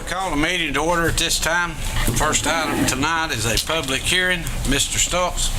Call the meeting to order at this time. First item tonight is a public hearing. Mr. Stokes.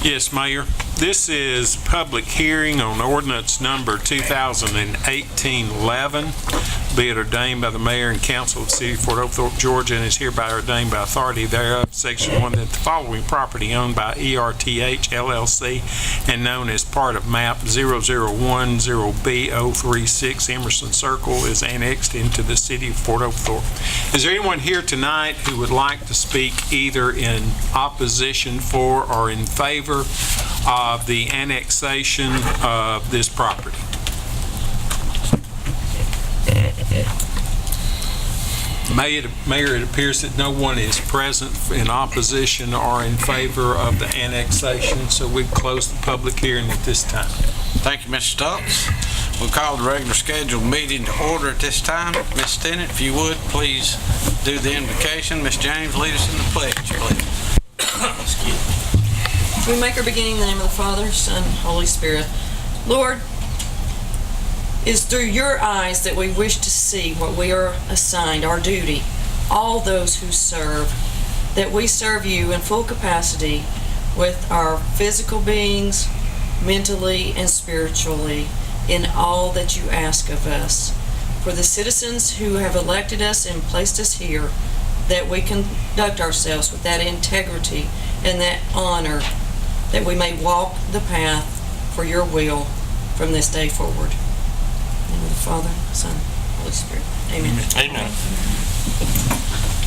Yes, Mayor. This is public hearing on ordinance number 2018-11, be it ordained by the mayor and council of the city of Fort Oglethorpe, Georgia, and is hereby ordained by authority thereof, section 1, that the following property owned by ERTH LLC and known as part of map 0010B036 Emerson Circle is annexed into the city of Fort Oglethorpe. Is there anyone here tonight who would like to speak either in opposition for or in favor of the annexation of this property? Mayor, it appears that no one is present in opposition or in favor of the annexation, so we've closed the public hearing at this time. Thank you, Mr. Stokes. We'll call the regular scheduled meeting to order at this time. Ms. Tennant, if you would, please do the invocation. Ms. James, lead us in the pledge, please. Excuse me. We make our beginning in the name of the Father, Son, Holy Spirit. Lord, it is through your eyes that we wish to see what we are assigned, our duty, all those who serve, that we serve you in full capacity with our physical beings, mentally and spiritually, in all that you ask of us. For the citizens who have elected us and placed us here, that we conduct ourselves with that integrity and that honor, that we may walk the path for your will from this day forward. In the name of the Father, Son, Holy Spirit. Amen. Amen.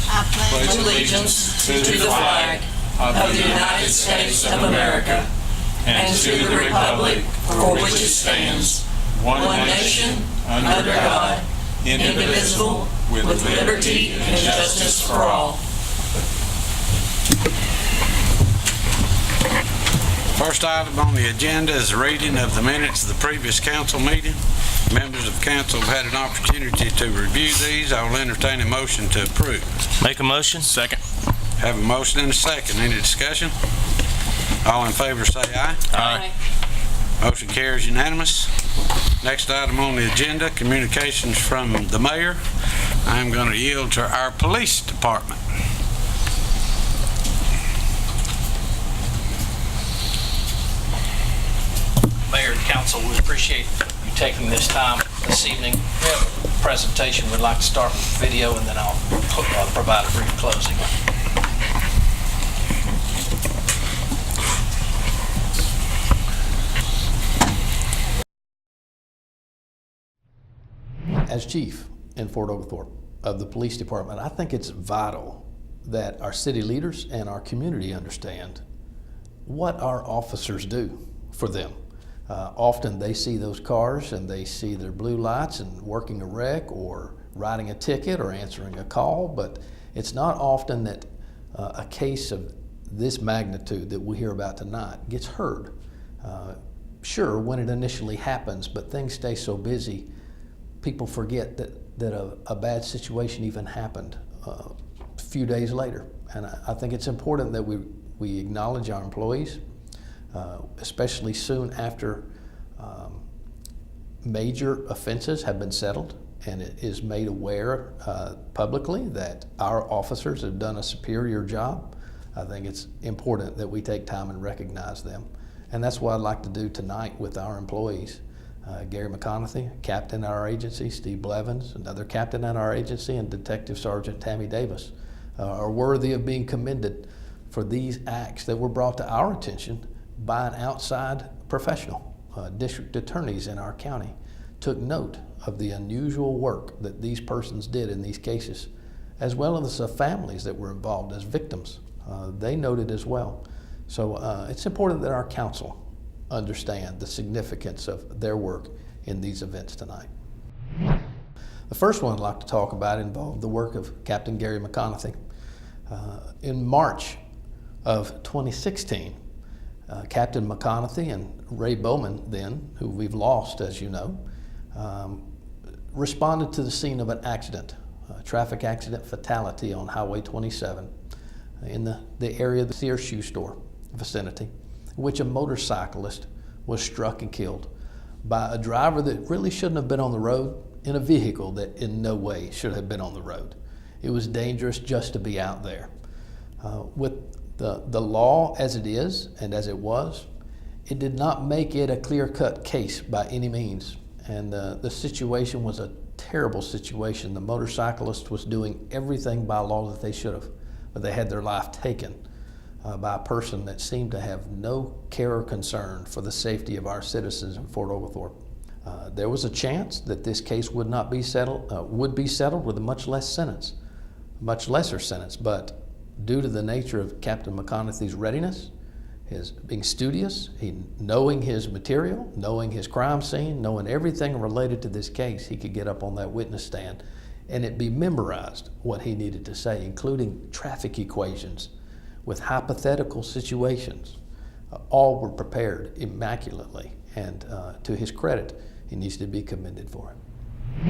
I pledge Allegiance to the flag of the United States of America and to the republic for which it stands, one nation, under God, indivisible, with liberty and justice for all. First item on the agenda is the reading of the minutes of the previous council meeting. Members of council have had an opportunity to review these. I will entertain a motion to approve. Make a motion. Second. Have a motion and a second. Any discussion? All in favor say aye. Aye. Motion carries unanimous. Next item on the agenda, communications from the mayor. I am going to yield to our police department. Mayor and council, we appreciate you taking this time this evening. We have a presentation. We'd like to start with video, and then I'll provide a brief closing. As chief in Fort Oglethorpe of the police department, I think it's vital that our city leaders and our community understand what our officers do for them. Often they see those cars and they see their blue lights and working a wreck or writing a ticket or answering a call, but it's not often that a case of this magnitude that we hear about tonight gets heard. Sure, when it initially happens, but things stay so busy, people forget that a bad situation even happened a few days later. And I think it's important that we acknowledge our employees, especially soon after major offenses have been settled and it is made aware publicly that our officers have done a superior job. I think it's important that we take time and recognize them. And that's what I'd like to do tonight with our employees. Gary McConaughey, captain at our agency, Steve Blevins, another captain at our agency, and Detective Sergeant Tammy Davis are worthy of being commended for these acts that were brought to our attention by an outside professional. District attorneys in our county took note of the unusual work that these persons did in these cases, as well as the families that were involved as victims. They noted as well. So it's important that our council understand the significance of their work in these events tonight. The first one I'd like to talk about involved the work of Captain Gary McConaughey. In March of 2016, Captain McConaughey and Ray Bowman then, who we've lost as you know, responded to the scene of an accident, a traffic accident fatality on Highway 27 in the area of the Sears shoe store vicinity, in which a motorcyclist was struck and killed by a driver that really shouldn't have been on the road in a vehicle that in no way should have been on the road. It was dangerous just to be out there. With the law as it is and as it was, it did not make it a clear-cut case by any means. And the situation was a terrible situation. The motorcyclist was doing everything by law that they should have, but they had their life taken by a person that seemed to have no care or concern for the safety of our citizens in Fort Oglethorpe. There was a chance that this case would not be settled, with a much lesser sentence, but due to the nature of Captain McConaughey's readiness, his being studious, knowing his material, knowing his crime scene, knowing everything related to this case, he could get up on that witness stand and it be memorized what he needed to say, including traffic equations with hypothetical situations. All were prepared immaculately, and to his credit, he needs to be commended for it.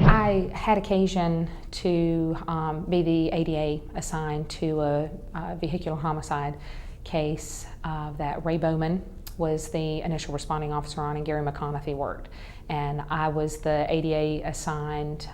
I had occasion to be the ADA assigned to a vehicular homicide case that Ray Bowman was the initial responding officer on and Gary McConaughey worked. And I was the ADA assigned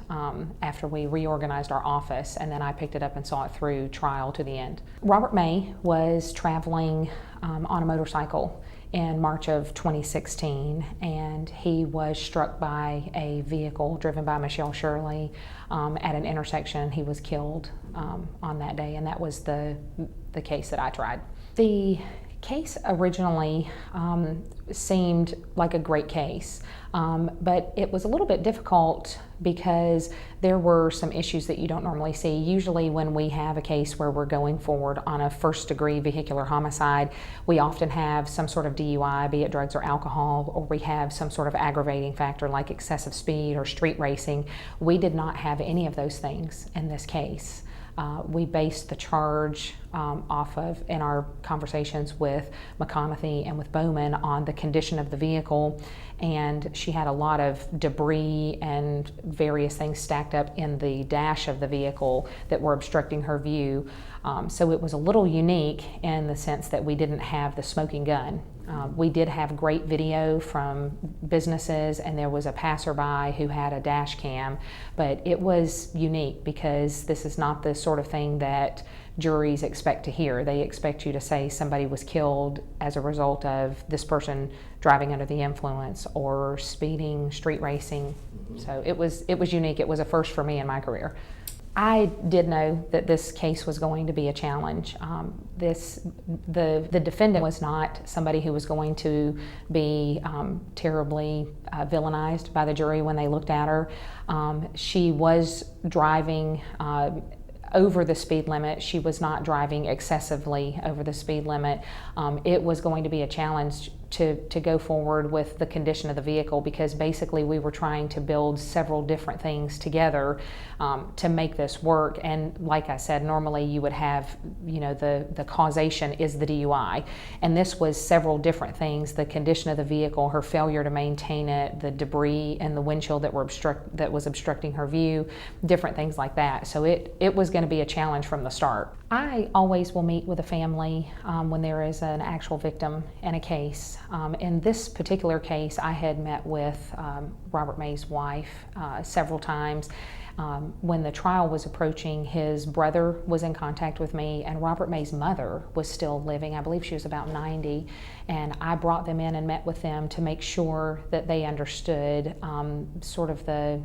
after we reorganized our office, and then I picked it up and saw it through trial to the end. Robert May was traveling on a motorcycle in March of 2016, and he was struck by a vehicle driven by Michelle Shirley at an intersection. He was killed on that day, and that was the case that I tried. The case originally seemed like a great case, but it was a little bit difficult because there were some issues that you don't normally see. Usually when we have a case where we're going forward on a first-degree vehicular homicide, we often have some sort of DUI, be it drugs or alcohol, or we have some sort of aggravating factor like excessive speed or street racing. We did not have any of those things in this case. We based the charge off of, in our conversations with McConaughey and with Bowman, on the condition of the vehicle, and she had a lot of debris and various things stacked up in the dash of the vehicle that were obstructing her view. So it was a little unique in the sense that we didn't have the smoking gun. We did have great video from businesses, and there was a passerby who had a dash cam, but it was unique because this is not the sort of thing that juries expect to hear. They expect you to say somebody was killed as a result of this person driving under the influence or speeding, street racing. So it was unique. It was a first for me in my career. I did know that this case was going to be a challenge. The defendant was not somebody who was going to be terribly villainized by the jury when they looked at her. She was driving over the speed limit. She was not driving excessively over the speed limit. It was going to be a challenge to go forward with the condition of the vehicle, because basically we were trying to build several different things together to make this work. And like I said, normally you would have, the causation is the DUI, and this was several different things: the condition of the vehicle, her failure to maintain it, the debris and the windshield that was obstructing her view, different things like that. So it was going to be a challenge from the start. I always will meet with a family when there is an actual victim in a case. In this particular case, I had met with Robert May's wife several times. When the trial was approaching, his brother was in contact with me, and Robert May's mother was still living. I believe she was about 90, and I brought them in and met with them to make sure that they understood sort of the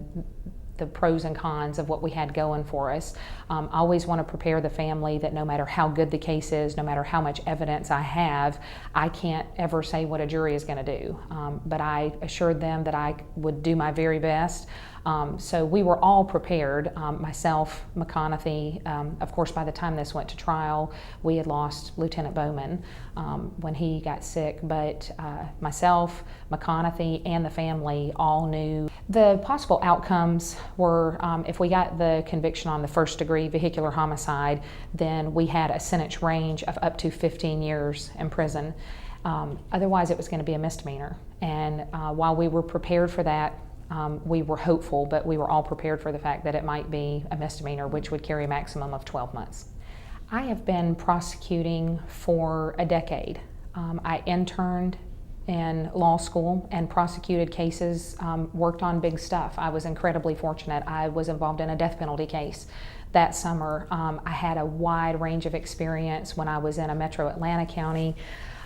pros and cons of what we had going for us. I always want to prepare the family that no matter how good the case is, no matter how much evidence I have, I can't ever say what a jury is going to do. But I assured them that I would do my very best. So we were all prepared, myself, McConaughey. Of course, by the time this went to trial, we had lost Lieutenant Bowman when he got sick, but myself, McConaughey, and the family all knew. The possible outcomes were, if we got the conviction on the first-degree vehicular homicide, then we had a sentence range of up to 15 years in prison. Otherwise, it was going to be a misdemeanor. And while we were prepared for that, we were hopeful, but we were all prepared for the fact that it might be a misdemeanor, which would carry a maximum of 12 months. I have been prosecuting for a decade. I interned in law school and prosecuted cases, worked on big stuff. I was incredibly fortunate. I was involved in a death penalty case that summer. I had a wide range of experience when I was in a metro Atlanta county.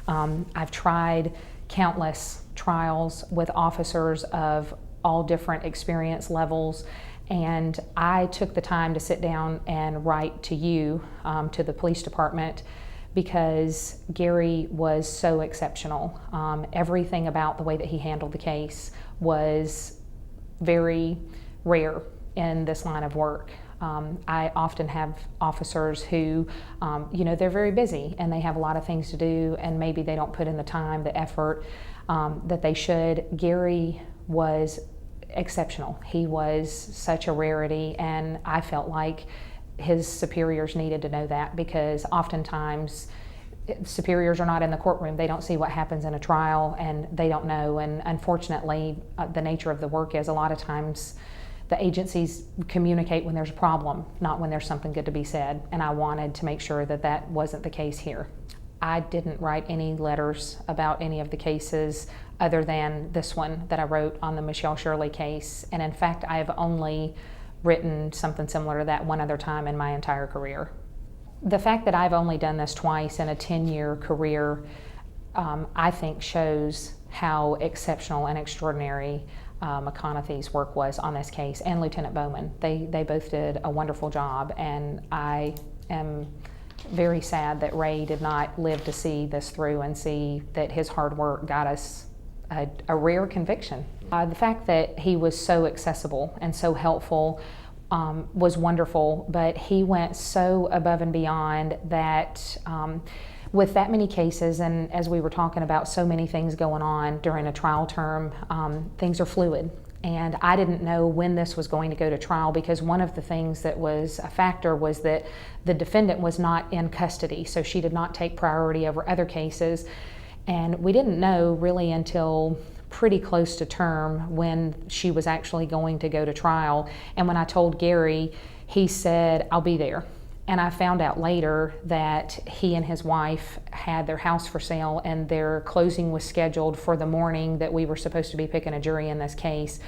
I've tried countless trials with officers of all different experience levels, and I took the time to sit down and write to you, to the police department, because Gary was so exceptional. Everything about the way that he handled the case was very rare in this line of work. I often have officers who, they're very busy and they have a lot of things to do, and maybe they don't put in the time, the effort that they should. Gary was exceptional. He was such a rarity, and I felt like his superiors needed to know that, because oftentimes superiors are not in the courtroom. They don't see what happens in a trial, and they don't know. And unfortunately, the nature of the work is a lot of times the agencies communicate when there's a problem, not when there's something good to be said. And I wanted to make sure that that wasn't the case here. I didn't write any letters about any of the cases other than this one that I wrote on the Michelle Shirley case. And in fact, I've only written something similar to that one other time in my entire career. The fact that I've only done this twice in a 10-year career, I think shows how exceptional and extraordinary McConaughey's work was on this case, and Lieutenant Bowman. They both did a wonderful job, and I am very sad that Ray did not live to see this through and see that his hard work got us a rare conviction. The fact that he was so accessible and so helpful was wonderful, but he went so above and beyond that with that many cases, and as we were talking about, so many things going on during a trial term, things are fluid. And I didn't know when this was going to go to trial, because one of the things that was a factor was that the defendant was not in custody, so she did not take priority over other cases. And we didn't know really until pretty close to term when she was actually going to go to trial. And when I told Gary, he said, "I'll be there." And I found out later that he and his wife had their house for sale, and their closing was scheduled for the morning that we were supposed to be picking a jury in this case.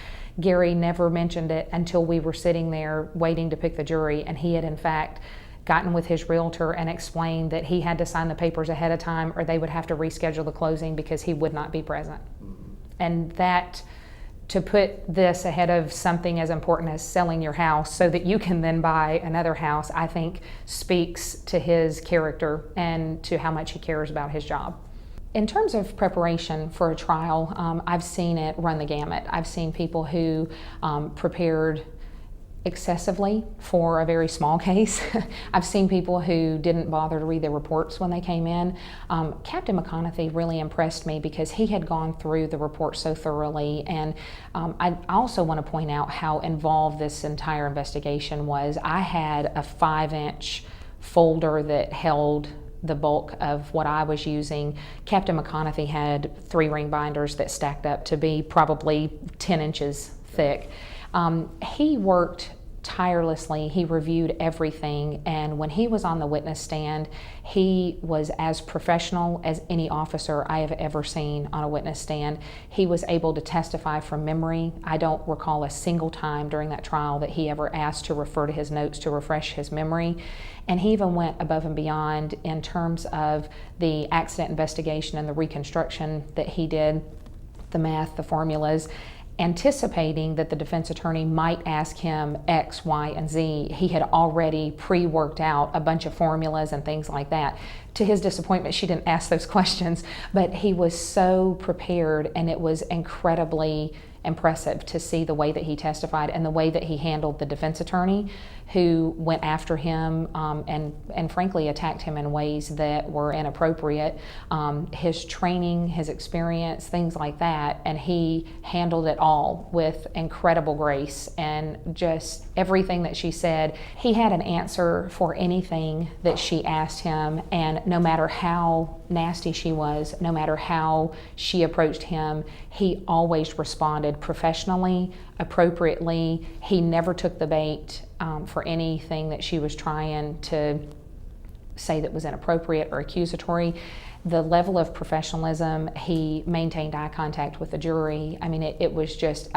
Gary never mentioned it until we were sitting there waiting to pick the jury, and he had in fact gotten with his realtor and explained that he had to sign the papers ahead of time or they would have to reschedule the closing because he would not be present. And that, to put this ahead of something as important as selling your house so that you can then buy another house, I think speaks to his character and to how much he cares about his job. In terms of preparation for a trial, I've seen it run the gamut. I've seen people who prepared excessively for a very small case. I've seen people who didn't bother to read their reports when they came in. Captain McConaughey really impressed me because he had gone through the report so thoroughly, and I also want to point out how involved this entire investigation was. I had a 5-inch folder that held the bulk of what I was using. Captain McConaughey had 3 ring binders that stacked up to be probably 10 inches thick. He worked tirelessly. He reviewed everything, and when he was on the witness stand, he was as professional as any officer I have ever seen on a witness stand. He was able to testify from memory. I don't recall a single time during that trial that he ever asked to refer to his notes to refresh his memory. And he even went above and beyond in terms of the accident investigation and the reconstruction that he did, the math, the formulas, anticipating that the defense attorney might ask him X, Y, and Z. He had already pre-worked out a bunch of formulas and things like that. To his disappointment, she didn't ask those questions, but he was so prepared, and it was incredibly impressive to see the way that he testified and the way that he handled the defense attorney who went after him and frankly attacked him in ways that were inappropriate. His training, his experience, things like that, and he handled it all with incredible grace, and just everything that she said, he had an answer for anything that she asked him, and no matter how nasty she was, no matter how she approached him, he always responded professionally, appropriately. He never took the bait for anything that she was trying to say that was inappropriate or accusatory. the level of professionalism, he maintained eye contact with the jury. I mean, it was just,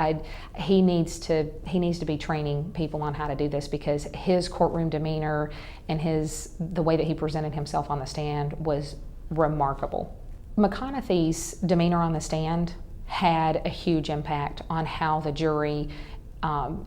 he needs to be training people on how to do this, because his courtroom demeanor and the way that he presented himself on the stand was remarkable. McConaughey's demeanor on the stand had a huge impact on how the jury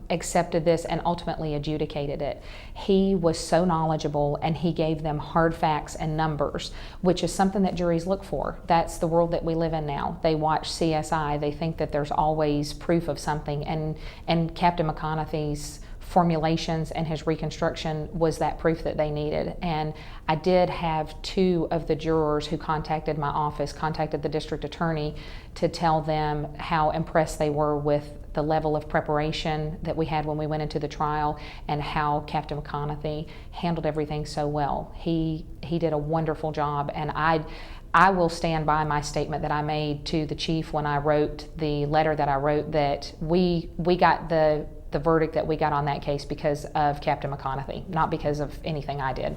accepted this and ultimately adjudicated it. He was so knowledgeable, and he gave them hard facts and numbers, which is something that juries look for. That's the world that we live in now. They watch CSI, they think that there's always proof of something, and Captain McConaughey's formulations and his reconstruction was that proof that they needed. And I did have 2 of the jurors who contacted my office, contacted the district attorney to tell them how impressed they were with the level of preparation that we had when we went into the trial, and how Captain McConaughey handled everything so well. He did a wonderful job, and I will stand by my statement that I made to the chief when I wrote the letter that I wrote, that we got the verdict that we got on that case because of Captain McConaughey, not because of anything I did.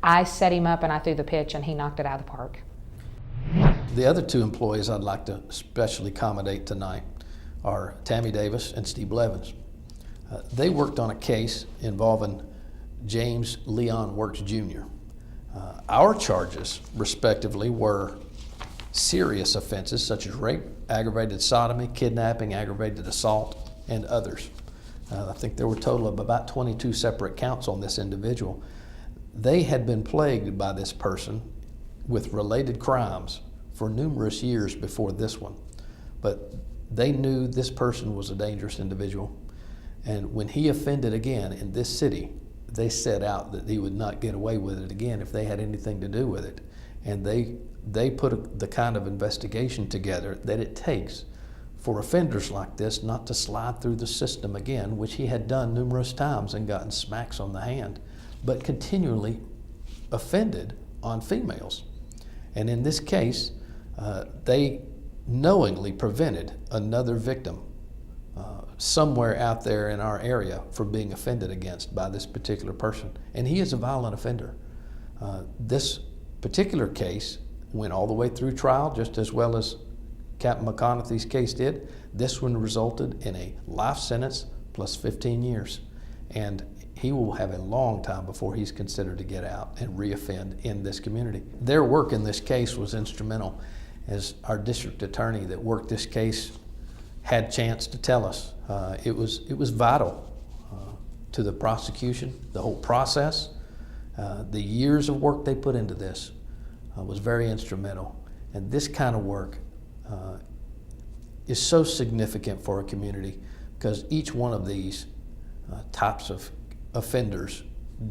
I set him up and I threw the pitch, and he knocked it out of the park. The other 2 employees I'd like to especially accommodate tonight are Tammy Davis and Steve Blevins. They worked on a case involving James Leon Works Jr. Our charges, respectively, were serious offenses such as rape, aggravated sodomy, kidnapping, aggravated assault, and others. I think there were a total of about 22 separate counts on this individual. They had been plagued by this person with related crimes for numerous years before this one, but they knew this person was a dangerous individual, and when he offended again in this city, they set out that he would not get away with it again if they had anything to do with it. And they put the kind of investigation together that it takes for offenders like this not to slide through the system again, which he had done numerous times and gotten smacks on the hand, but continually offended on females. And in this case, they knowingly prevented another victim somewhere out there in our area from being offended against by this particular person. And he is a violent offender. This particular case went all the way through trial, just as well as Captain McConaughey's case did. This one resulted in a life sentence plus 15 years. And he will have a long time before he's considered to get out and reoffend in this community. Their work in this case was instrumental, as our district attorney that worked this case had a chance to tell us. It was vital to the prosecution, the whole process. The years of work they put into this was very instrumental. And this kind of work is so significant for a community, because each one of these types of offenders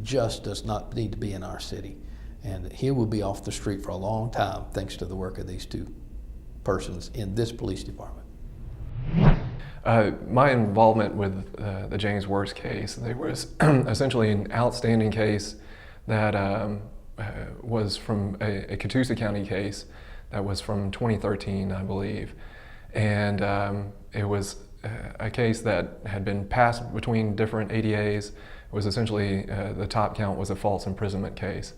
just does not need to be in our city. And he will be off the street for a long time thanks to the work of these 2 persons in this police department. My involvement with the James Works case, there was essentially an outstanding case that was from a Catoosa County case that was from 2013, I believe. And it was a case that had been passed between different ADAs. It was essentially, the top count was a false imprisonment case.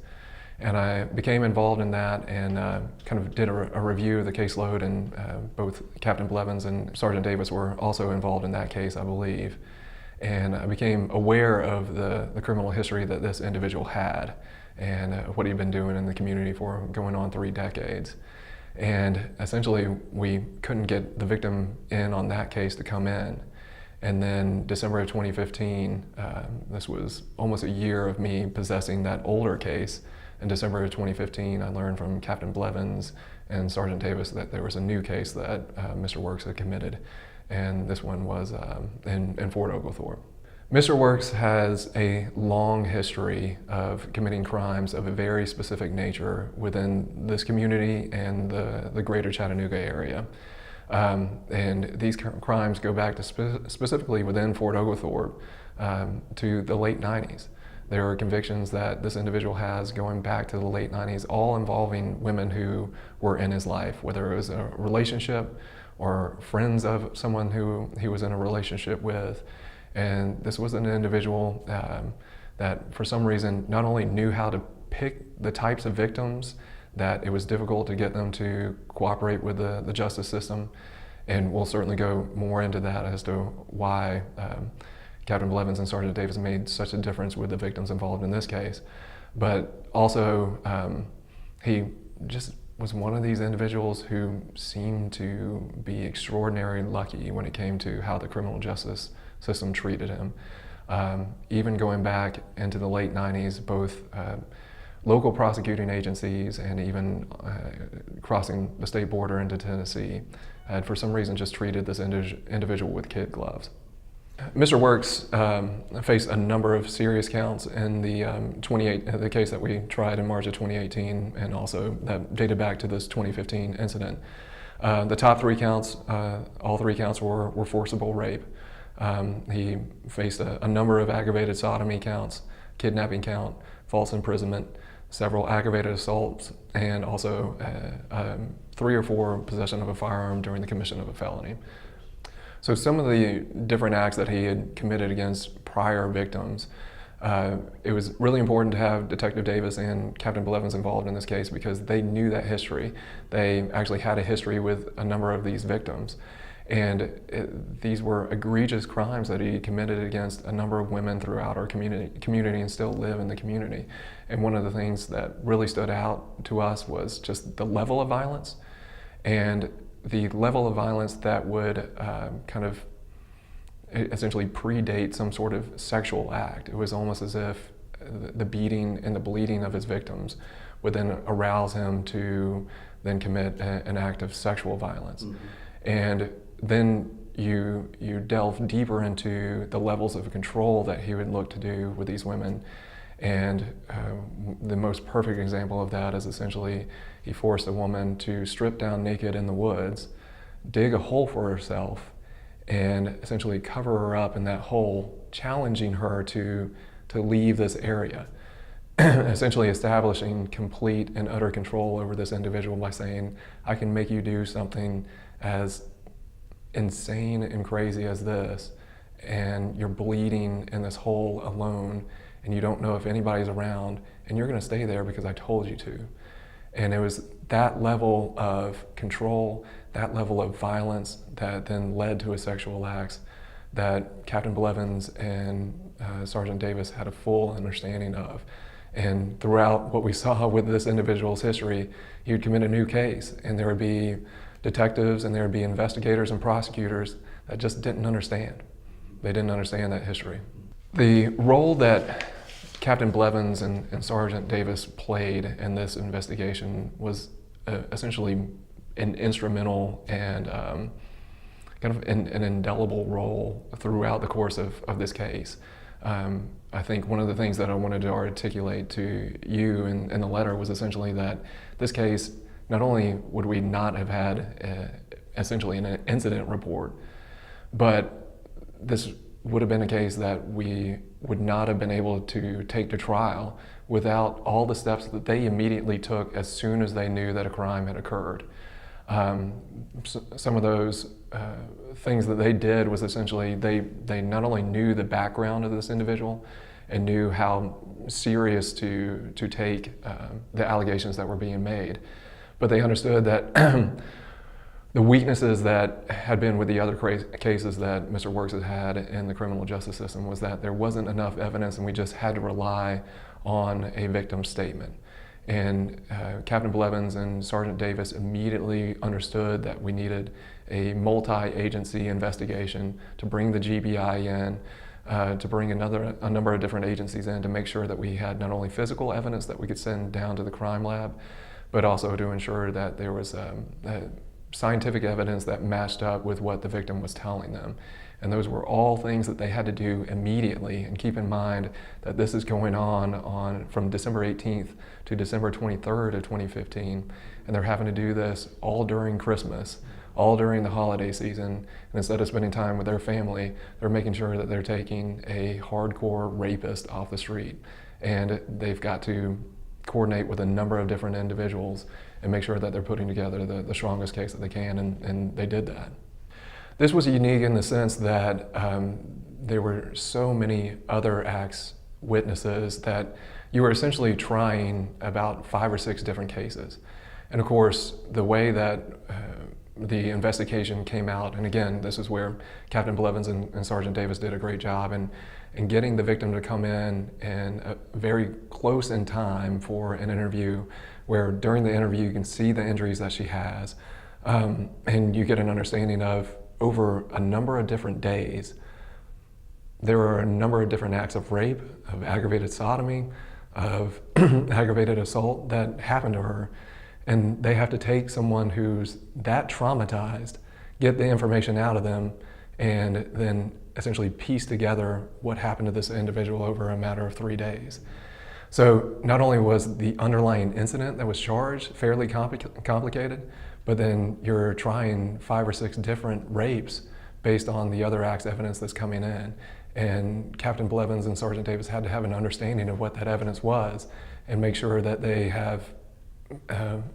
And I became involved in that and kind of did a review of the caseload, and both Captain Blevins and Sergeant Davis were also involved in that case, I believe. And I became aware of the criminal history that this individual had, and what he'd been doing in the community for going on 3 decades. And essentially, we couldn't get the victim in on that case to come in. And then December of 2015, this was almost a year of me possessing that older case. In December of 2015, I learned from Captain Blevins and Sergeant Davis that there was a new case that Mr. Works had committed, and this one was in Fort Oglethorpe. Mr. Works has a long history of committing crimes of a very specific nature within this community and the greater Chattanooga area. And these crimes go back to specifically within Fort Oglethorpe to the late 90s. There are convictions that this individual has going back to the late 90s, all involving women who were in his life, whether it was a relationship or friends of someone who he was in a relationship with. And this was an individual that for some reason not only knew how to pick the types of victims that it was difficult to get them to cooperate with the justice system. And we'll certainly go more into that as to why Captain Blevins and Sergeant Davis made such a difference with the victims involved in this case. But also, he just was one of these individuals who seemed to be extraordinarily lucky when it came to how the criminal justice system treated him. Even going back into the late 90s, both local prosecuting agencies and even crossing the state border into Tennessee had for some reason just treated this individual with kid gloves. Mr. Works faced a number of serious counts in the case that we tried in March of 2018, and also that dated back to this 2015 incident. The top 3 counts, all 3 counts were forcible rape. He faced a number of aggravated sodomy counts, kidnapping count, false imprisonment, several aggravated assaults, and also 3 or 4 possession of a firearm during the commission of a felony. So some of the different acts that he had committed against prior victims, it was really important to have Detective Davis and Captain Blevins involved in this case because they knew that history. They actually had a history with a number of these victims. And these were egregious crimes that he committed against a number of women throughout our community and still live in the community. And one of the things that really stood out to us was just the level of violence and the level of violence that would kind of essentially predate some sort of sexual act. It was almost as if the beating and the bleeding of his victims would then arouse him to then commit an act of sexual violence. Mm-hmm. And then you delve deeper into the levels of control that he would look to do with these women. And the most perfect example of that is essentially he forced a woman to strip down naked in the woods, dig a hole for herself, and essentially cover her up in that hole, challenging her to leave this area. Essentially establishing complete and utter control over this individual by saying, I can make you do something as insane and crazy as this, and you're bleeding in this hole alone, and you don't know if anybody's around, and you're going to stay there because I told you to. And it was that level of control, that level of violence that then led to his sexual acts that Captain Blevins and Sergeant Davis had a full understanding of. And throughout what we saw with this individual's history, he would commit a new case, and there would be detectives and there would be investigators and prosecutors that just didn't understand. They didn't understand that history. The role that Captain Blevins and Sergeant Davis played in this investigation was essentially an instrumental and kind of an indelible role throughout the course of this case. I think one of the things that I wanted to articulate to you in the letter was essentially that this case, not only would we not have had essentially an incident report, but this would have been a case that we would not have been able to take to trial without all the steps that they immediately took as soon as they knew that a crime had occurred. Some of those things that they did was essentially they not only knew the background of this individual and knew how serious to take the allegations that were being made, but they understood that the weaknesses that had been with the other cases that Mr. Works had had in the criminal justice system was that there wasn't enough evidence and we just had to rely on a victim's statement. And Captain Blevins and Sergeant Davis immediately understood that we needed a multi-agency investigation to bring the GBI in, to bring a number of different agencies in to make sure that we had not only physical evidence that we could send down to the crime lab, but also to ensure that there was scientific evidence that matched up with what the victim was telling them. And those were all things that they had to do immediately. And keep in mind that this is going on from December 18th to December 23rd of 2015. And they're having to do this all during Christmas, all during the holiday season. And instead of spending time with their family, they're making sure that they're taking a hardcore rapist off the street. And they've got to coordinate with a number of different individuals and make sure that they're putting together the strongest case that they can, and they did that. This was unique in the sense that there were so many other acts witnesses that you were essentially trying about 5 or 6 different cases. And of course, the way that the investigation came out, and again, this is where Captain Blevins and Sergeant Davis did a great job in getting the victim to come in and very close in time for an interview, where during the interview you can see the injuries that she has, and you get an understanding of, over a number of different days, there are a number of different acts of rape, of aggravated sodomy, of aggravated assault that happened to her. And they have to take someone who's that traumatized, get the information out of them, and then essentially piece together what happened to this individual over a matter of 3 days. So not only was the underlying incident that was charged fairly complicated, but then you're trying 5 or 6 different rapes based on the other act's evidence that's coming in. And Captain Blevins and Sergeant Davis had to have an understanding of what that evidence was and make sure that they have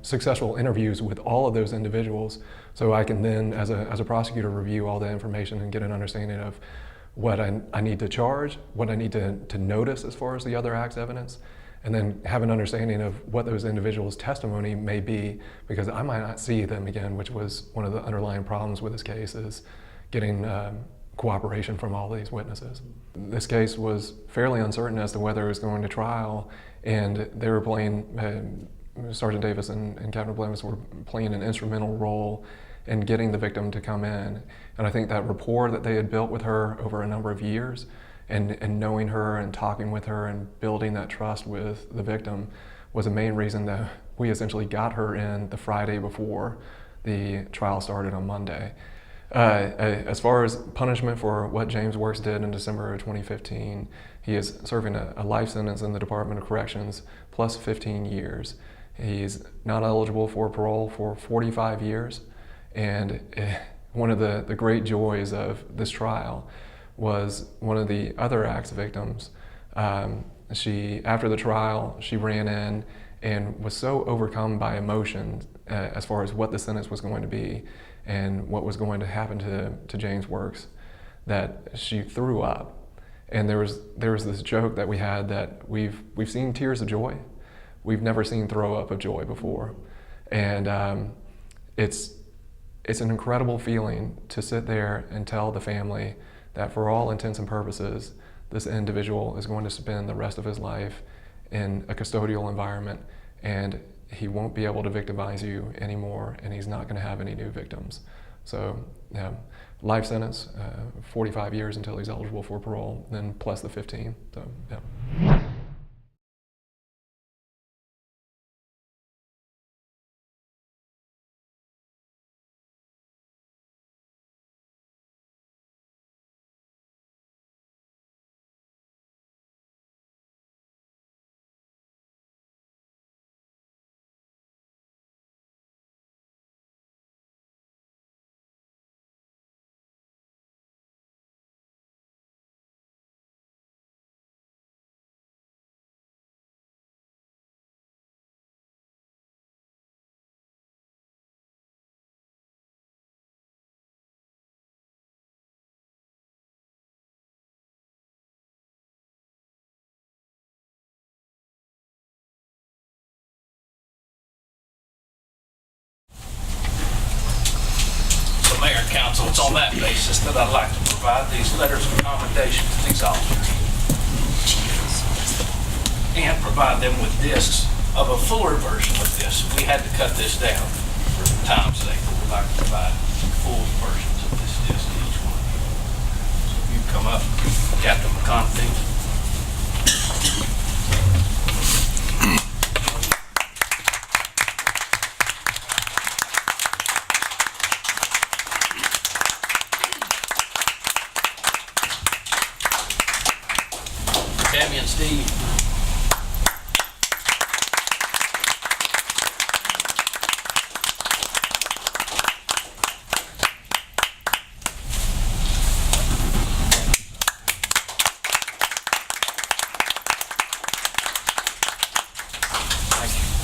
successful interviews with all of those individuals, so I can then, as a prosecutor, review all the information and get an understanding of what I need to charge, what I need to notice as far as the other act's evidence, and then have an understanding of what those individuals' testimony may be, because I might not see them again, which was one of the underlying problems with this case, is getting cooperation from all these witnesses. This case was fairly uncertain as to whether it was going to trial, and they were playing, Sergeant Davis and Captain Blevins were playing an instrumental role in getting the victim to come in. And I think that rapport that they had built with her over a number of years, and knowing her and talking with her and building that trust with the victim, was the main reason that we essentially got her in the Friday before the trial started on Monday. As far as punishment for what James Works did in December of 2015, he is serving a life sentence in the Department of Corrections plus 15 years. He's not eligible for parole for 45 years. And one of the great joys of this trial was one of the other act's victims. After the trial, she ran in and was so overcome by emotion as far as what the sentence was going to be and what was going to happen to James Works, that she threw up. And there was this joke that we had that we've seen tears of joy. We've never seen throw up of joy before. And it's an incredible feeling to sit there and tell the family that for all intents and purposes, this individual is going to spend the rest of his life in a custodial environment, and he won't be able to victimize you anymore, and he's not going to have any new victims. So, life sentence, 45 years until he's eligible for parole, then plus the 15. So, yeah. Mayor and Council, it's on that basis that I'd like to provide these letters of commendation to these officers and provide them with discs of a fuller version of this. We had to cut this down for time's sake, but we'd like to provide full versions of this disc to each one. So if you come up, Captain McConaughey. Tammy and Steve.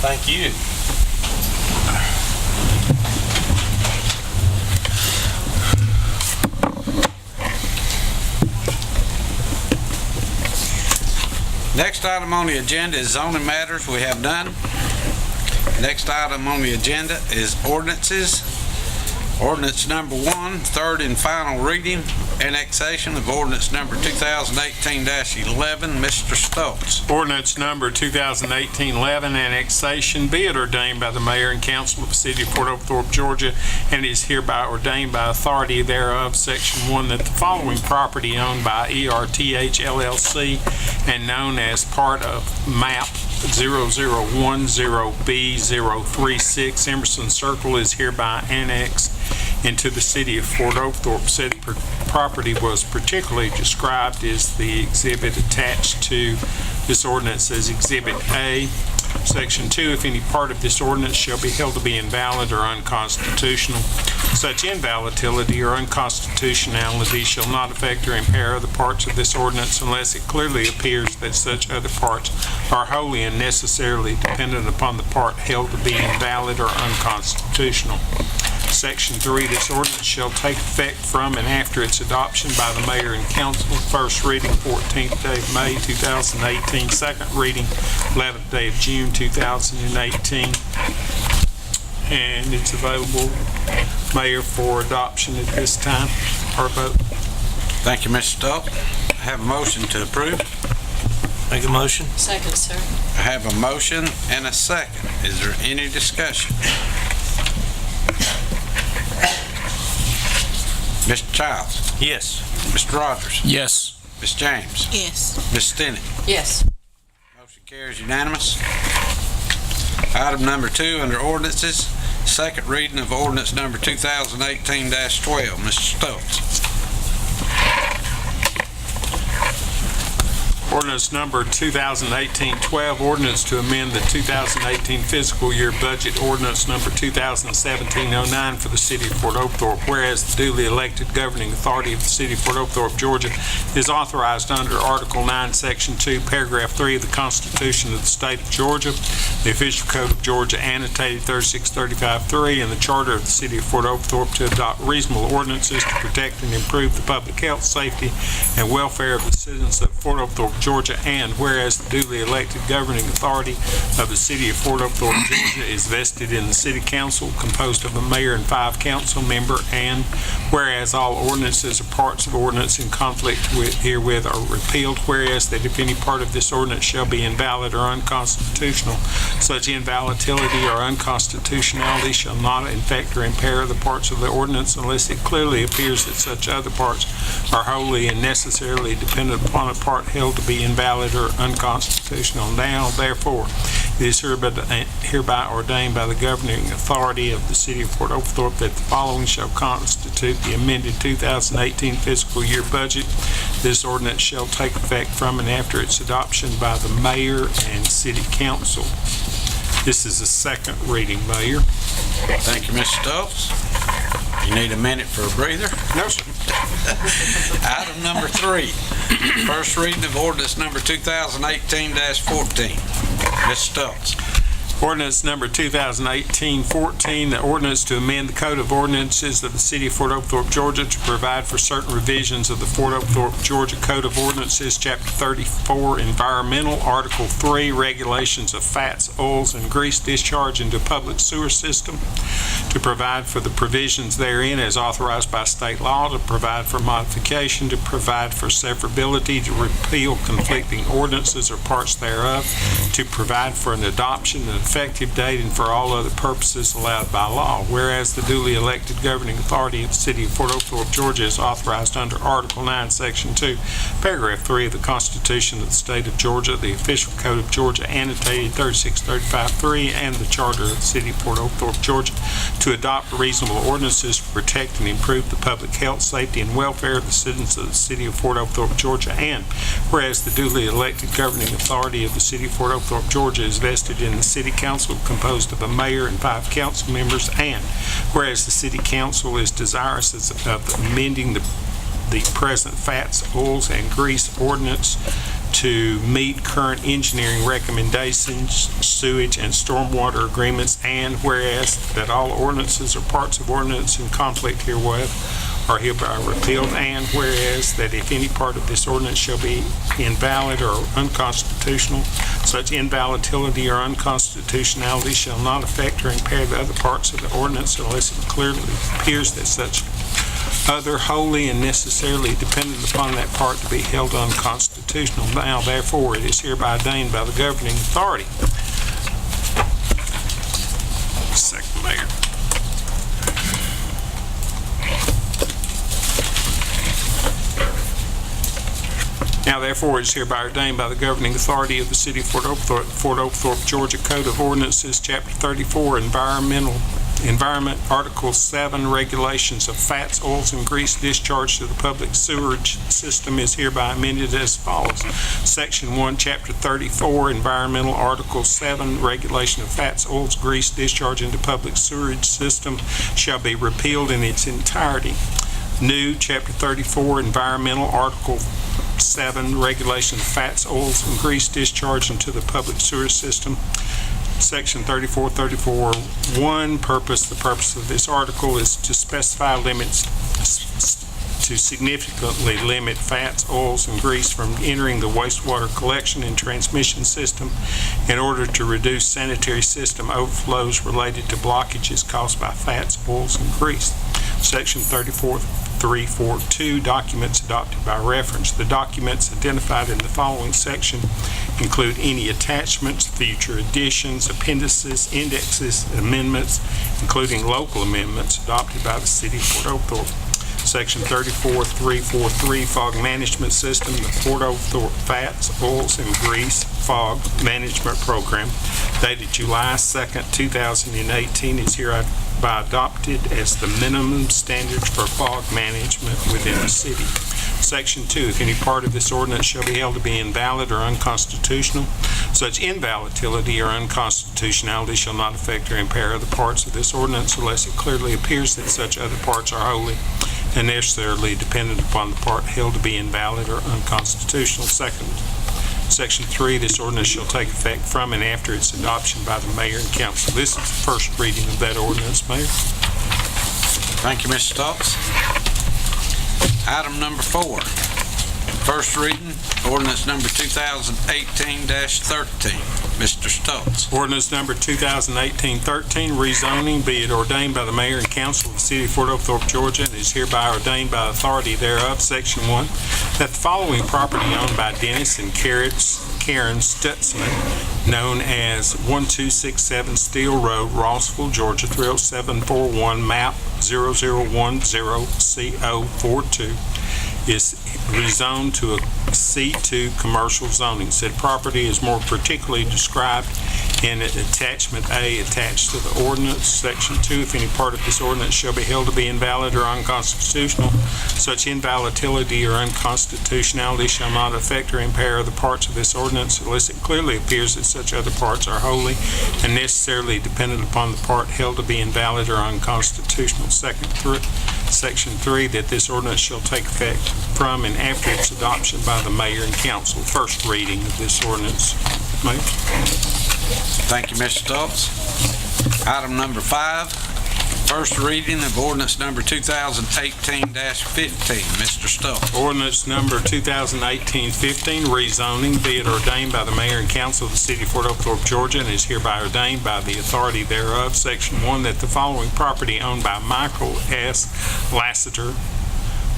Thank you. Next item on the agenda is zoning matters. We have none. Next item on the agenda is ordinances. Ordinance number 1, third and final reading, annexation of ordinance number 2018-11. Mr. Stokes. Ordinance number 2018-11, annexation, be it ordained by the mayor and council of the city of Port Oglethorpe, Georgia, and is hereby ordained by authority thereof, section 1, that the following property owned by ERTH LLC and known as part of MAP 0010B036 Emerson Circle is hereby annexed into the city of Port Oglethorpe. Said property was particularly described as the exhibit attached to this ordinance as Exhibit A. Section 2, if any part of this ordinance shall be held to be invalid or unconstitutional, such invalidity or unconstitutionality shall not affect or impair other parts of this ordinance unless it clearly appears that such other parts are wholly and necessarily dependent upon the part held to be invalid or unconstitutional. Section 3, this ordinance shall take effect from and after its adoption by the mayor and council. First reading, 14th day of May, 2018. Second reading, 11th day of June, 2018. And it's available, Mayor, for adoption at this time, or vote. Thank you, Mr. Stokes. I have a motion to approve. Make a motion. Second, sir. I have a motion and a second. Is there any discussion? Mr. Childs. Yes. Mr. Rogers. Yes. Ms. James. Yes. Ms. Stinnett. Yes. Motion carries unanimous. Item number 2 under ordinances, second reading of ordinance number 2018-12. Mr. Stokes. Ordinance number 2018-12, ordinance to amend the 2018 fiscal year budget, ordinance number 2017-09 for the city of Port Oglethorpe. Whereas the duly elected governing authority of the city of Port Oglethorpe, Georgia, is authorized under Article 9, Section 2, Paragraph 3 of the Constitution of the state of Georgia, the official code of Georgia annotated 3635-3, and the charter of the city of Port Oglethorpe to adopt reasonable ordinances to protect and improve the public health, safety, and welfare of the citizens of Port Oglethorpe, Georgia, and whereas the duly elected governing authority of the city of Port Oglethorpe, Georgia is vested in the city council composed of a mayor and 5 council members, and whereas all ordinances or parts of ordinance in conflict herewith are repealed, whereas that if any part of this ordinance shall be invalid or unconstitutional, such invalidity or unconstitutionality shall not infect or impair the parts of the ordinance unless it clearly appears that such other parts are wholly and necessarily dependent upon a part held to be invalid or unconstitutional. Now, therefore, it is hereby ordained by the governing authority of the city of Port Oglethorpe that the following shall constitute the amended 2018 fiscal year budget. This ordinance shall take effect from and after its adoption by the mayor and city council. This is a second reading, Mayor. Thank you, Mr. Stokes. You need a minute for a breather? No, sir. Item number 3, first reading of ordinance number 2018-14. Mr. Stokes. Ordinance number 2018-14, the ordinance to amend the Code of Ordinances of the City of Port Oglethorpe, Georgia to provide for certain revisions of the Port Oglethorpe, Georgia Code of Ordinances, Chapter 34, Environmental, Article 3, Regulations of Fats, Oils, and Grease Discharge into Public Sewer System, to provide for the provisions therein as authorized by state law, to provide for modification, to provide for severability, to repeal conflicting ordinances or parts thereof, to provide for an adoption and effective date and for all other purposes allowed by law. Whereas the duly elected governing authority of the city of Port Oglethorpe, Georgia is authorized under Article 9, Section 2, Paragraph 3 of the Constitution of the state of Georgia, the official code of Georgia annotated 3635-3, and the charter of the city of Port Oglethorpe, Georgia, to adopt reasonable ordinances to protect and improve the public health, safety, and welfare of the citizens of the city of Port Oglethorpe, Georgia. And whereas the duly elected governing authority of the city of Port Oglethorpe, Georgia is vested in the city council composed of a mayor and 5 council members, and whereas the city council is desirous of amending the present fats, oils, and grease ordinance to meet current engineering recommendations, sewage and stormwater agreements, and whereas that all ordinances or parts of ordinance in conflict herewith are hereby repealed, and whereas that if any part of this ordinance shall be invalid or unconstitutional, such invalidity or unconstitutionality shall not affect or impair the other parts of the ordinance unless it clearly appears that such other wholly and necessarily dependent upon that part to be held unconstitutional. Now, therefore, it is hereby ordained by the governing authority. Second, Mayor. Now, therefore, it is hereby ordained by the governing authority of the City of Fort Oglethorpe, Georgia, Code of Ordinances, Chapter 34, Environment, Article 7, Regulations of Fats, Oils, and Grease Discharge to the Public Sewerage System is hereby amended as follows. Section 1, Chapter 34, Environmental, Article 7, Regulation of Fats, Oils, Grease Discharge into Public Sewerage System shall be repealed in its entirety. New, Chapter 34, Environmental, Article 7, Regulation of Fats, Oils, and Grease Discharge into the Public Sewer System. Section 34.1, the purpose of this article is to specify limits to significantly limit fats, oils, and grease from entering the wastewater collection and transmission system in order to reduce sanitary system overflows related to blockages caused by fats, oils, and grease. Section 34.342, documents adopted by reference. The documents identified in the following section include any attachments, future additions, appendices, indexes, amendments, including local amendments adopted by the City of Fort Oglethorpe. Section 34.343, Fog Management System, the Fort Oglethorpe Fats, Oils, and Grease Fog Management Program, dated July 2nd, 2018, is hereby adopted as the minimum standards for fog management within the city. Section 2, if any part of this ordinance shall be held to be invalid or unconstitutional, such invalidity or unconstitutionality shall not affect or impair other parts of this ordinance unless it clearly appears that such other parts are wholly and necessarily dependent upon the part held to be invalid or unconstitutional. Second, Section 3, this ordinance shall take effect from and after its adoption by the mayor and council. This is the first reading of that ordinance, Mayor. Thank you, Mr. Stoltz. Item number 4, first reading, ordinance number 2018-13. Mr. Stoltz. Ordinance number 2018-13, rezoning, be it ordained by the mayor and council of the City of Fort Oglethorpe, Georgia, and is hereby ordained by authority thereof. Section 1, that the following property owned by Dennis and Karen Stutzman, known as 1267 Steel Road, Rossville, Georgia, 30741, map 0010CO42, is rezoned to a C2 commercial zoning. Said property is more particularly described in attachment A attached to the ordinance. Section 2, if any part of this ordinance shall be held to be invalid or unconstitutional, such invalidity or unconstitutionality shall not affect or impair the parts of this ordinance unless it clearly appears that such other parts are wholly and necessarily dependent upon the part held to be invalid or unconstitutional. Section 3, that this ordinance shall take effect from and after its adoption by the mayor and council. First reading of this ordinance. Mayor. Thank you, Mr. Stoltz. Item number 5, first reading of ordinance number 2018-15. Mr. Stoltz. Ordinance number 2018-15, rezoning, be it ordained by the mayor and council of the City of Fort Oglethorpe, Georgia, and is hereby ordained by the authority thereof. Section 1, that the following property owned by Michael S. Lassiter,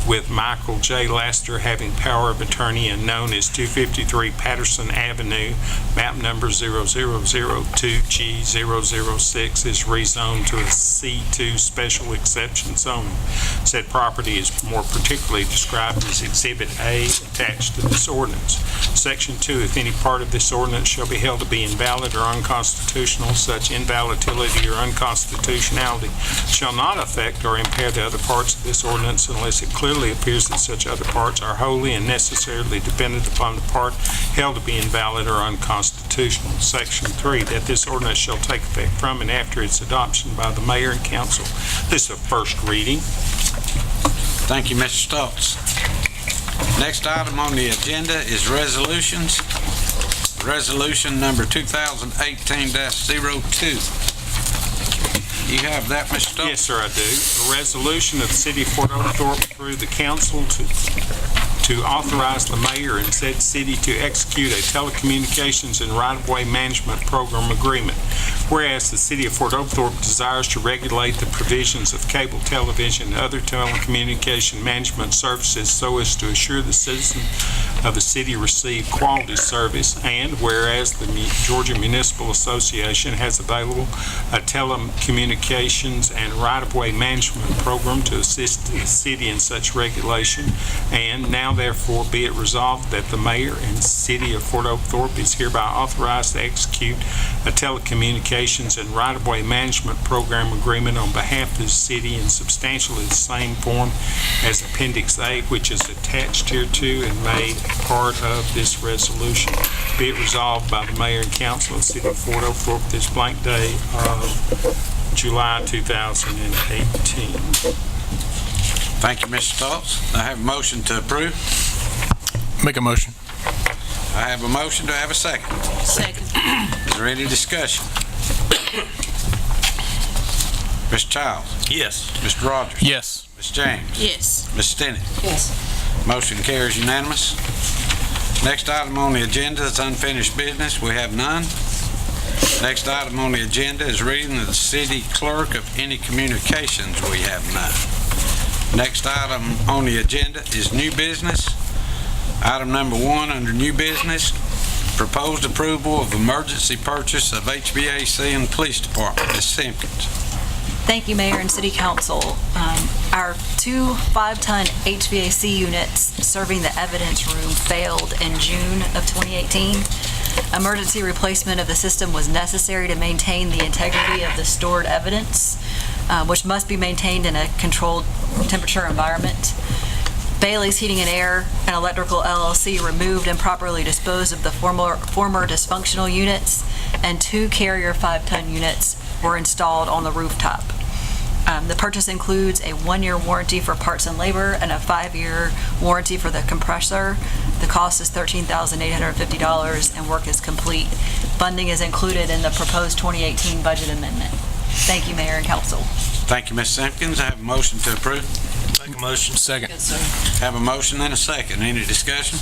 with Michael J. Lassiter having power of attorney and known as 253 Patterson Avenue, map number 0002G006, is rezoned to a C2 special exception zone. Said property is more particularly described as Exhibit A attached to this ordinance. Section 2, if any part of this ordinance shall be held to be invalid or unconstitutional, such invalidity or unconstitutionality shall not affect or impair the other parts of this ordinance unless it clearly appears that such other parts are wholly and necessarily dependent upon the part held to be invalid or unconstitutional. Section 3, that this ordinance shall take effect from and after its adoption by the mayor and council. This is a first reading. Thank you, Mr. Stoltz. Next item on the agenda is resolutions. Resolution number 2018-02. You have that, Mr. Stokes? Yes, sir, I do. A resolution of the City of Fort Oglethorpe through the council to authorize the mayor and said city to execute a telecommunications and right-of-way management program agreement. Whereas the City of Fort Oglethorpe desires to regulate the provisions of cable television and other telecommunication management services so as to assure the citizens of the city receive quality service, and whereas the Georgia Municipal Association has available a telecommunications and right-of-way management program to assist the city in such regulation, and now therefore be it resolved that the mayor and city of Fort Oglethorpe is hereby authorized to execute a telecommunications and right-of-way management program agreement on behalf of the city in substantially the same form as Appendix A, which is attached hereto and made part of this resolution. Be it resolved by the mayor and council of the city of Fort Oglethorpe this blank day of July 2018. Thank you, Mr. Stoltz. I have a motion to approve. Make a motion. I have a motion. Do I have a second? Second. Is there any discussion? Mr. Childs? Yes. Mr. Rogers? Yes. Ms. James? Yes. Ms. Stinnett? Yes. Motion carries unanimous. Next item on the agenda is unfinished business. We have none. Next item on the agenda is reading of the city clerk of any communications. We have none. Next item on the agenda is new business. Item number 1 under new business, proposed approval of emergency purchase of HVAC in the police department. Ms. Simpkins. Thank you, Mayor and City Council. Our 2 5-ton HVAC units serving the evidence room failed in June of 2018. Emergency replacement of the system was necessary to maintain the integrity of the stored evidence, which must be maintained in a controlled temperature environment. Bailey's Heating and Air and Electrical LLC removed and properly disposed of the former dysfunctional units, and 2 Carrier 5-ton units were installed on the rooftop. The purchase includes a 1-year warranty for parts and labor and a 5-year warranty for the compressor. The cost is $13,850 and work is complete. Funding is included in the proposed 2018 budget amendment. Thank you, Mayor and Council. Thank you, Ms. Simpkins. I have a motion to approve. Make a motion. Second. Good, sir. Have a motion and a second. Any discussion?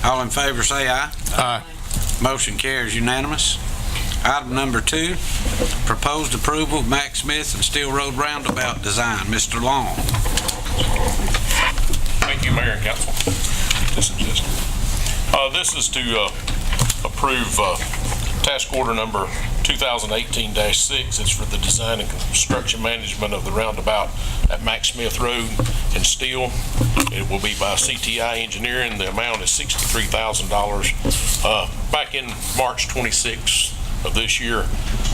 All in favor say aye. Aye. Motion carries unanimous. Item number 2, proposed approval of Mac Smith and Steel Road roundabout design. Mr. Long. Thank you, Mayor and Council. This is to approve task order number 2018-6. It's for the design and construction management of the roundabout at Mac Smith Road in Steel. It will be by CTI Engineering. The amount is $63,000. Back in March 26th of this year,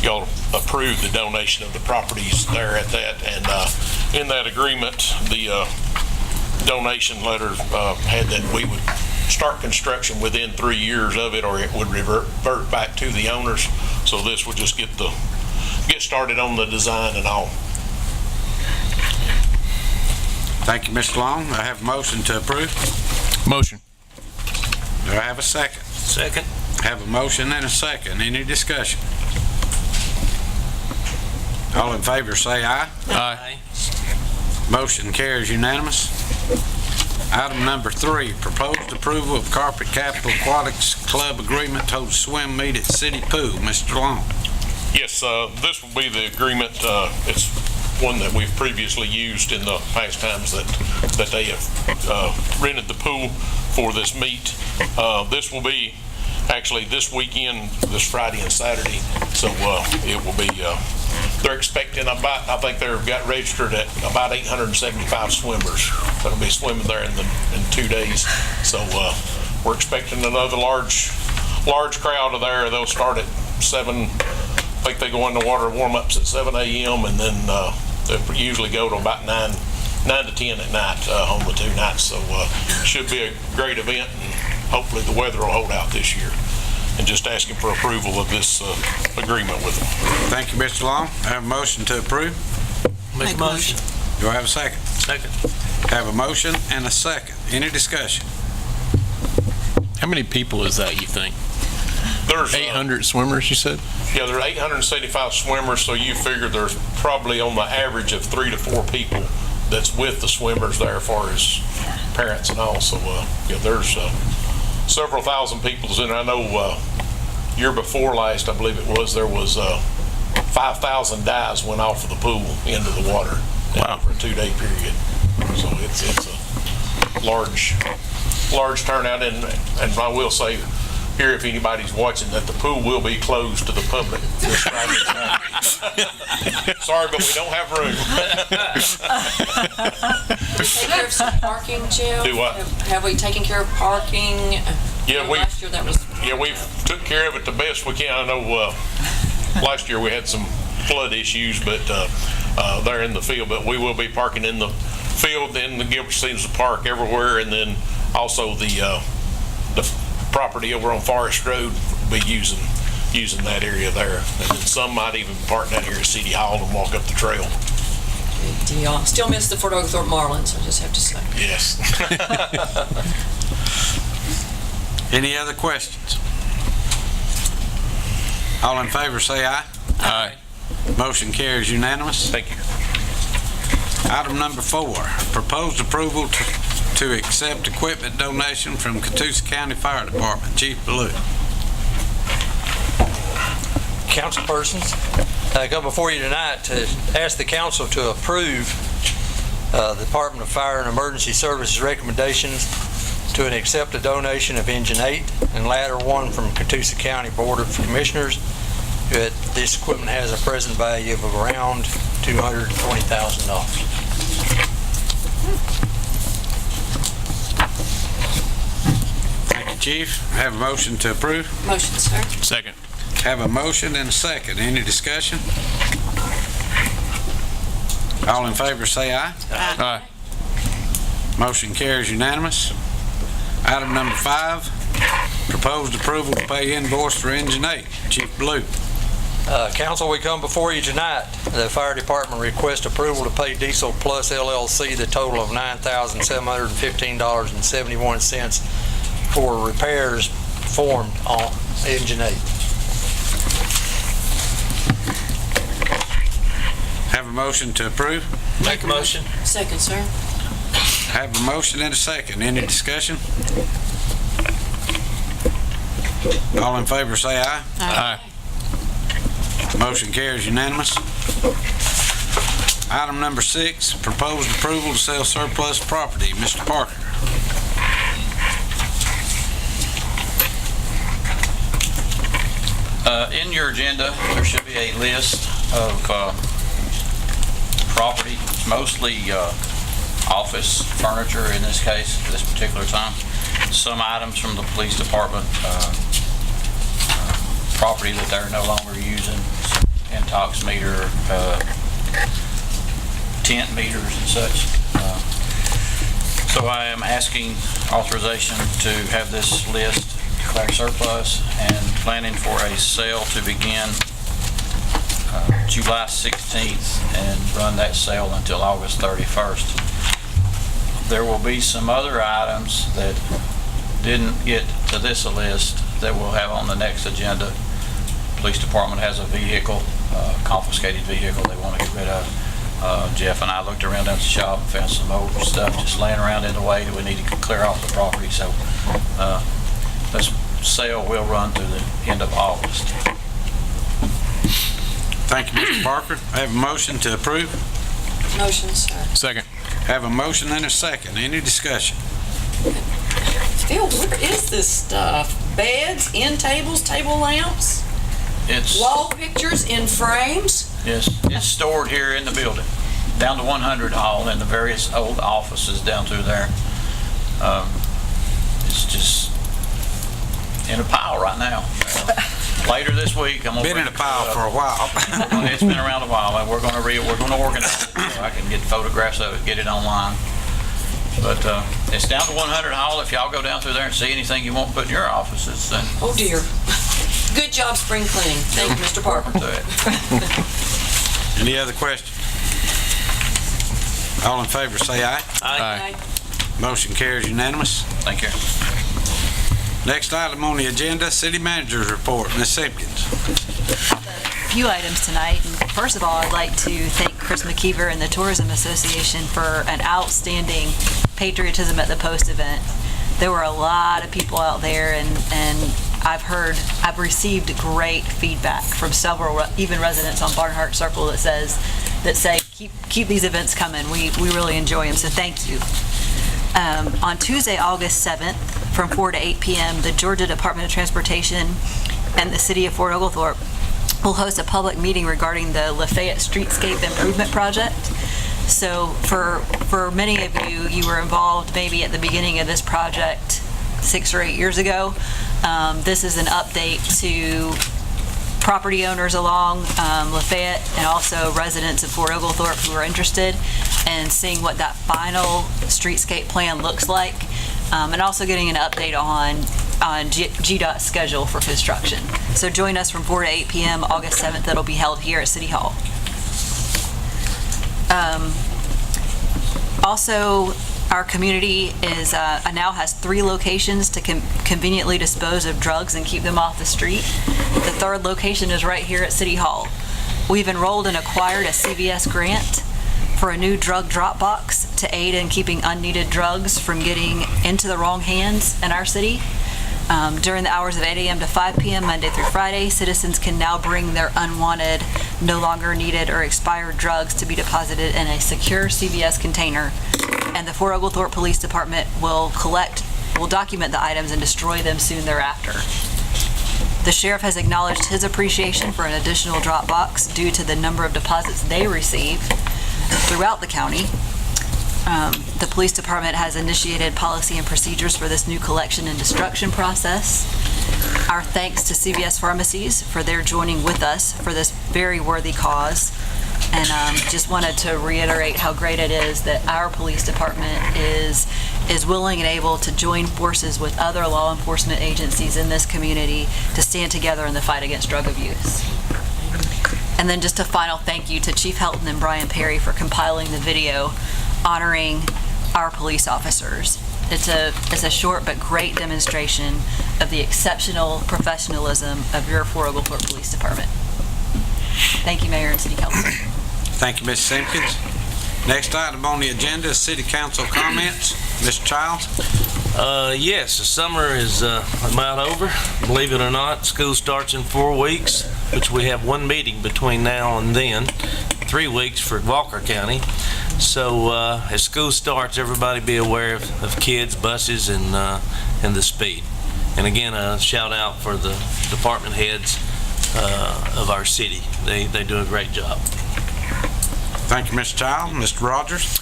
y'all approved the donation of the properties there at that, and in that agreement, the donation letter had that we would start construction within 3 years of it, or it would revert back to the owners. So this would just get started on the design and all. Thank you, Mr. Long. I have a motion to approve. Motion. Do I have a second? Second. Have a motion and a second. Any discussion? All in favor say aye. Aye. Motion carries unanimous. Item number 3, proposed approval of Carpet Capital Aquatics Club agreement to hold swim meet at City Pool. Mr. Long. Yes, this will be the agreement. It's one that we've previously used in the past times that they have rented the pool for this meet. This will be actually this weekend, this Friday and Saturday. So it will be, they're expecting about, I think they've got registered at about 875 swimmers that'll be swimming there in 2 days. So we're expecting another large crowd there. They'll start at 7. I think they go in the water warm-ups at 7 a.m. and then they usually go to about 9 to 10 at night on the 2 nights. So should be a great event, and hopefully the weather will hold out this year. And just asking for approval of this agreement with them. Thank you, Mr. Long. I have a motion to approve. Make a motion. Do I have a second? Second. Have a motion and a second. Any discussion? How many people is that, you think? there's 800 swimmers, you said? Yeah, there are 875 swimmers, so you figure there's probably on the average of 3 to 4 people that's with the swimmers there, as far as parents and all. So yeah, there's several thousand people in there. I know year before last, I believe it was, there was 5,000 dives went off of the pool into the water. Wow. For a 2-day period. So it's a large turnout, and I will say here, if anybody's watching, that the pool will be closed to the public this Friday night. Sorry, but we don't have room. Take care of some parking, Jim? Do what? Have we taken care of parking? Yeah, Last year that was. we've took care of it the best we can. I know last year we had some flood issues, but they're in the field. But we will be parking in the field, in the Gilbert Stevens Park, everywhere, and then also the property over on Forest Road will be using that area there. And then some might even park down here at City Hall and walk up the trail. Good deal. Still miss the Fort Oglethorpe Marlins, I just have to say. Yes. Any other questions? All in favor say aye. Aye. Motion carries unanimous. Thank you. Item number 4, proposed approval to accept equipment donation from Catoosa County Fire Department. Chief Ballou. Councilpersons, I come before you tonight to ask the council to approve the Department of Fire and Emergency Services recommendations to accept a donation of Engine 8 and Ladder 1 from Catoosa County Board of Commissioners. This equipment has a present value of around $220,000. Thank you, Chief. Have a motion to approve. Motion, sir. Second. Have a motion and a second. Any discussion? All in favor say aye. Aye. Motion carries unanimous. Item number 5, proposed approval to pay invoice for Engine 8. Chief Ballou. Council, we come before you tonight. The Fire Department requests approval to pay Diesel Plus LLC the total of $9,715.71 for repairs performed on Engine 8. Have a motion to approve. Make a motion. Second, sir. Have a motion and a second. Any discussion? All in favor say aye. Aye. Motion carries unanimous. Item number 6, proposed approval to sell surplus property. Mr. Parker. In your agenda, there should be a list of property, mostly office furniture in this case, this particular time. Some items from the police department, property that they're no longer using, intox meter, tent meters and such. So I am asking authorization to have this list declared surplus and planning for a sale to begin July 16th and run that sale until August 31st. There will be some other items that didn't get to this list that we'll have on the next agenda. Police department has a vehicle, confiscated vehicle they want to get rid of. Jeff and I looked around at the shop and found some old stuff just laying around in the way that we need to clear off the property. So this sale will run through the end of August. Thank you, Mr. Parker. I have a motion to approve. Motion, sir. Second. Have a motion and a second. Any discussion? Phil, where is this stuff? Beds, end tables, table lamps, It's wall pictures in frames? Yes, it's stored here in the building, down to 100 Hall in the various old offices down through there. It's just in a pile right now. Later this week, I'm gonna Been in a pile for a while. It's been around a while, and we're gonna organize it so I can get photographs of it, get it online. But it's down to 100 Hall. If y'all go down through there and see anything you won't put in your offices, then Oh dear. Good job spring cleaning. Thank you, Mr. Parker. do it. Any other questions? All in favor say aye. Aye. Motion carries unanimous. Thank you. Next item on the agenda, City Manager's Report. Ms. Simpkins. A few items tonight. And first of all, I'd like to thank Chris McKeever and the Tourism Association for an outstanding Patriotism at the Post event. There were a lot of people out there, and I've received great feedback from several, even residents on Barnhart Circle that say keep these events coming. We really enjoy them, so thank you. On Tuesday, August 7th, from 4 to 8 p.m., the Georgia Department of Transportation and the City of Fort Oglethorpe will host a public meeting regarding the Lafayette Streetscape Improvement Project. So for many of you, you were involved maybe at the beginning of this project 6 or 8 years ago. This is an update to property owners along Lafayette and also residents of Fort Oglethorpe who are interested in seeing what that final streetscape plan looks like, and also getting an update on GDOT's schedule for construction. So join us from 4 to 8 p.m. August 7th. That'll be held here at City Hall. Also, our community now has 3 locations to conveniently dispose of drugs and keep them off the street. The 3rd location is right here at City Hall. We've enrolled and acquired a CVS grant for a new drug drop box to aid in keeping unneeded drugs from getting into the wrong hands in our city. During the hours of 8 a.m. to 5 p.m. Monday through Friday, citizens can now bring their unwanted, no longer needed, or expired drugs to be deposited in a secure CVS container, and the Fort Oglethorpe Police Department will document the items and destroy them soon thereafter. The sheriff has acknowledged his appreciation for an additional drop box due to the number of deposits they receive throughout the county. The police department has initiated policy and procedures for this new collection and destruction process. Our thanks to CVS Pharmacies for their joining with us for this very worthy cause. And just wanted to reiterate how great it is that our police department is willing and able to join forces with other law enforcement agencies in this community to stand together in the fight against drug abuse. And then just a final thank you to Chief Helton and Brian Perry for compiling the video honoring our police officers. It's a short but great demonstration of the exceptional professionalism of your Fort Oglethorpe Police Department. Thank you, Mayor and City Council. Thank you, Ms. Simpkins. Next item on the agenda is City Council comments. Mr. Childs? Yes, the summer is about over. Believe it or not, school starts in 4 weeks, which we have 1 meeting between now and then, 3 weeks for Walker County. So as school starts, everybody be aware of kids, buses, and the speed. And again, a shout out for the department heads of our city. They do a great job. Thank you, Mr. Child. Mr. Rogers?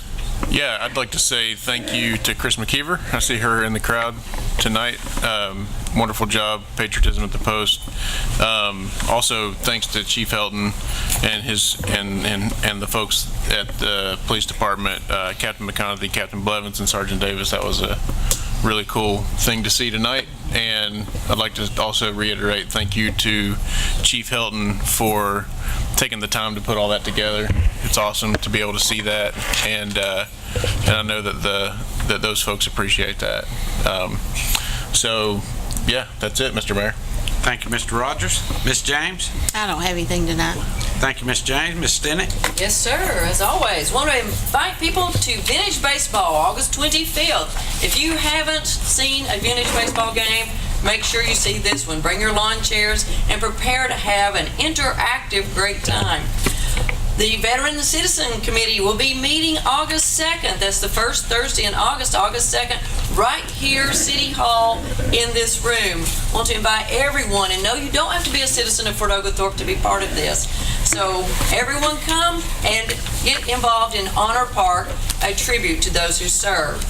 Yeah, I'd like to say thank you to Chris McKeever. I see her in the crowd tonight. Wonderful job, Patriotism at the Post. Also, thanks to Chief Helton and the folks at the police department, Captain McConaughey, Captain Blevins, and Sergeant Davis. That was a really cool thing to see tonight. And I'd like to also reiterate thank you to Chief Helton for taking the time to put all that together. It's awesome to be able to see that, and I know that those folks appreciate that. So yeah, that's it, Mr. Mayor. Thank you, Mr. Rogers. Ms. James? I don't have anything tonight. Thank you, Ms. James. Ms. Stennett? Yes, sir. As always, want to invite people to Vintage Baseball, August 25th. If you haven't seen a Vintage Baseball game, make sure you see this one. Bring your lawn chairs and prepare to have an interactive great time. The Veteran and Citizen Committee will be meeting August 2nd. That's the first Thursday in August, August 2nd, right here, City Hall, in this room. Want to invite everyone, and no, you don't have to be a citizen of Fort Oglethorpe to be part of this. So everyone come and get involved in Honor Park, a tribute to those who serve.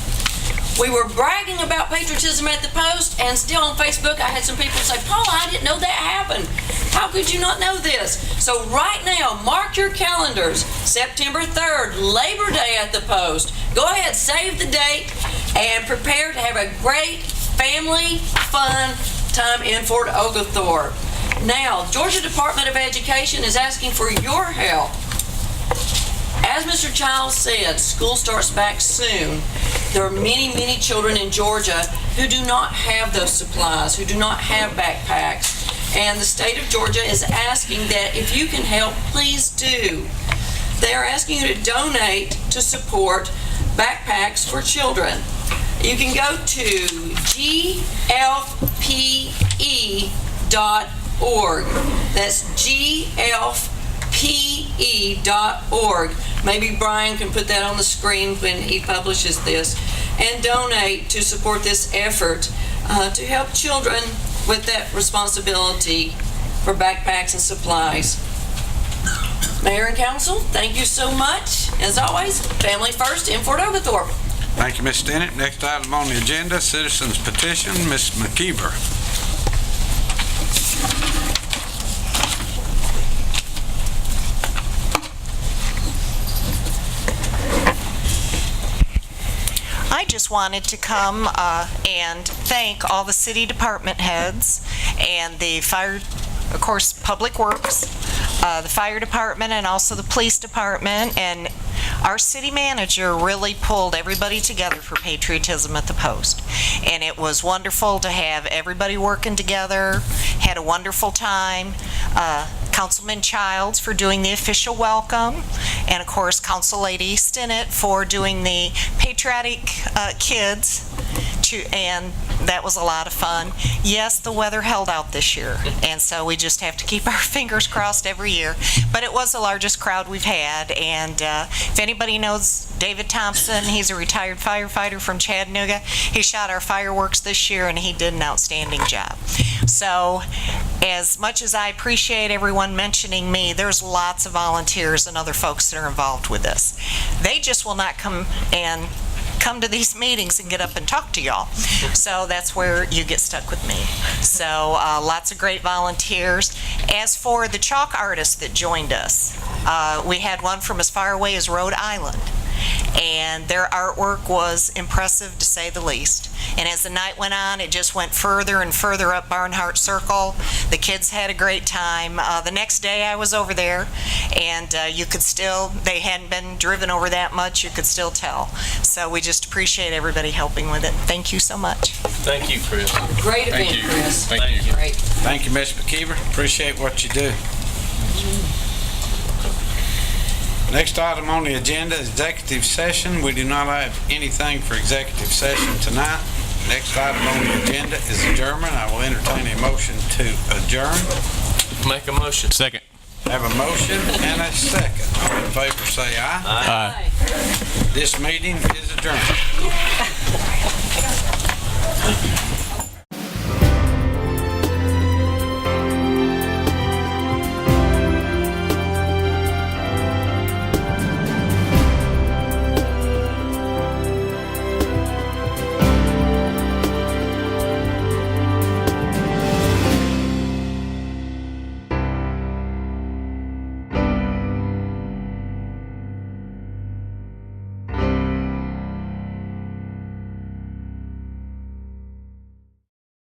We were bragging about Patriotism at the Post, and still on Facebook I had some people say, Paula, I didn't know that happened. How could you not know this? So right now, mark your calendars, September 3rd, Labor Day at the Post. Go ahead, save the date, and prepare to have a great family fun time in Fort Oglethorpe. Now, Georgia Department of Education is asking for your help. As Mr. Childs said, school starts back soon. There are many, many children in Georgia who do not have those supplies, who do not have backpacks. And the state of Georgia is asking that if you can help, please do. They are asking you to donate to support backpacks for children. You can go to glpe.org. That's glpe.org. Maybe Brian can put that on the screen when he publishes this, and donate to support this effort to help children with that responsibility for backpacks and supplies. Mayor and Council, thank you so much. As always, family first in Fort Oglethorpe. Thank you, Ms. Stinnett. Next item on the agenda, citizens petition, Ms. McKeever. I just wanted to come and thank all the city department heads and the fire, of course, Public Works, the fire department, and also the police department. And our city manager really pulled everybody together for patriotism at the post. And it was wonderful to have everybody working together, had a wonderful time. Councilman Childs for doing the official welcome, and of course Council Lady Stinnett for doing the patriotic kids, and that was a lot of fun. Yes, the weather held out this year, and so we just have to keep our fingers crossed every year. But it was the largest crowd we've had, and if anybody knows David Thompson, he's a retired firefighter from Chattanooga. He shot our fireworks this year, and he did an outstanding job. So as much as I appreciate everyone mentioning me, there's lots of volunteers and other folks that are involved with this. They just will not come to these meetings and get up and talk to y'all. So that's where you get stuck with me. So lots of great volunteers. As for the chalk artists that joined us, we had one from as far away as Rhode Island. And their artwork was impressive, to say the least. And as the night went on, it just went further and further up Barnhart Circle. The kids had a great time. The next day I was over there, and you could still, they hadn't been driven over that much, you could still tell. So we just appreciate everybody helping with it. Thank you so much. Thank you, Chris. Great event, Chris. Thank you. Great. Thank you, Ms. McKeever. Appreciate what you do. Next item on the agenda is executive session. We do not have anything for executive session tonight. Next item on the agenda is adjournment. I will entertain a motion to adjourn. Make a motion. Second. Have a motion and a second. All in favor say aye. Aye. This meeting is adjourned.